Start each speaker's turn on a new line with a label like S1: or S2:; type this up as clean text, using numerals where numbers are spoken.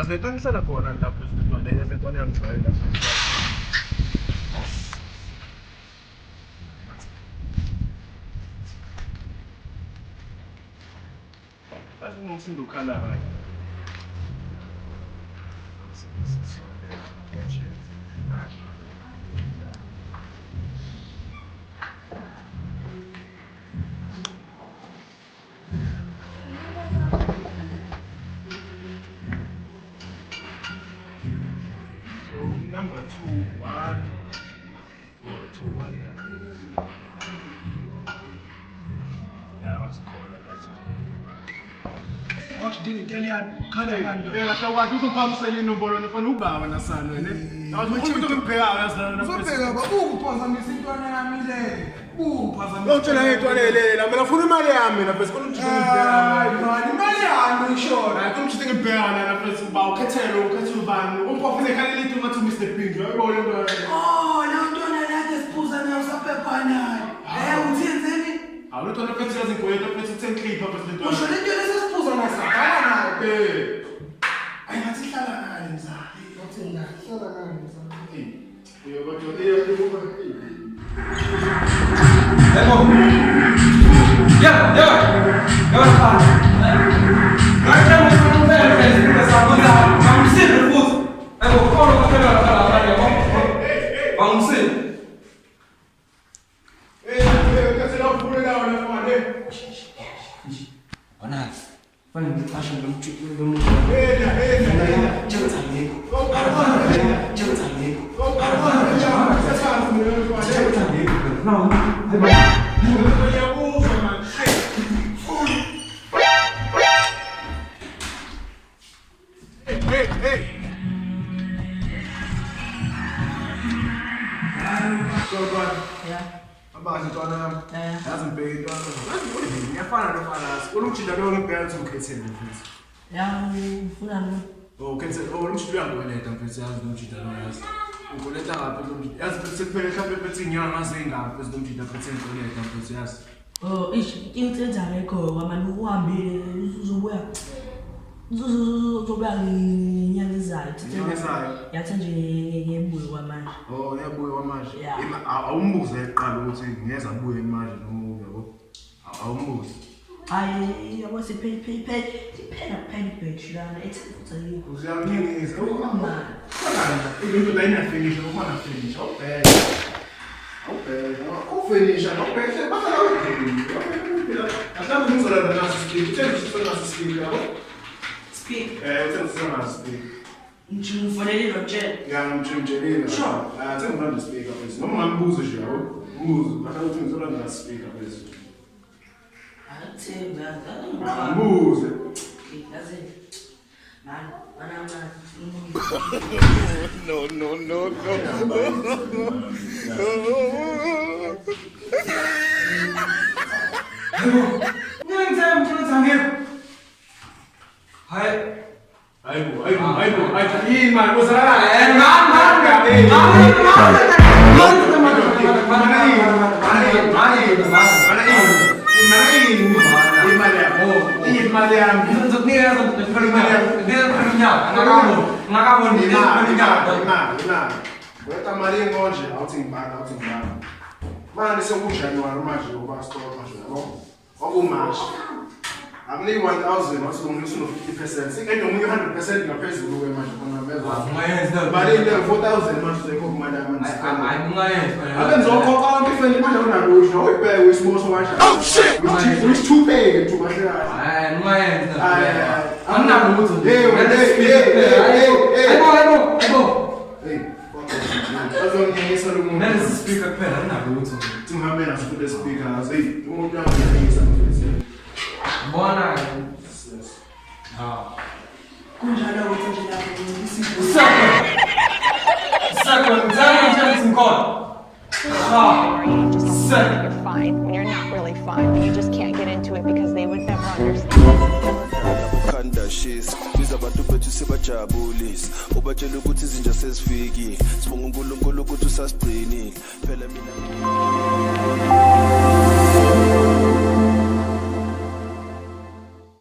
S1: Asetangisela khona lapho isitwana yesitwana yangizayela. Ngisindo khala hayi. Number 2 1 2 1 yeah, what's the call what did Italian khala kanti ngiyashawakho uzophamisa inombolo nifana ubaba nasana ne awuthi ngibheka uyazana uzobheka ukuphazamisa intwana yami le ukuphazamisa utshela ngentwana le mina ufuna imali yami na bese konke hayi imali yami ngishona athi umshite ngibheka na bese ba ukhethelo ubani umprofessor khali lithi ngathi Mr Pink uyabona into la ntwana lakhe siphuza nayo saphepana uthenzeni awuthona phethe yazingoyela phethe 10 clip apha sento usho lento lesiphuza nasakhala nayo ayingathi hlala nayo mzali uthi hlala nayo mzali kodwa I was a pay page. It's I'm only 1,000, what's going to 50%? See, I don't 100% in a person who am but in the 4,000 much they cook my diamonds. I'm so called different much on a roof, no pay with most one. Oh shit! Which two pay too much? I'm not going to speaker pen, I'm not going to have minutes for the speaker. I say, you won't have to Bona.
S2: You're fine when you're not really fine, when you just can't get into it because they would never understand. Biza abantu bethu sebajabulisa ubatshela ukuthi izinja sesifikile sibonga uNkulunkulu ukuthi usasigcinile phela mina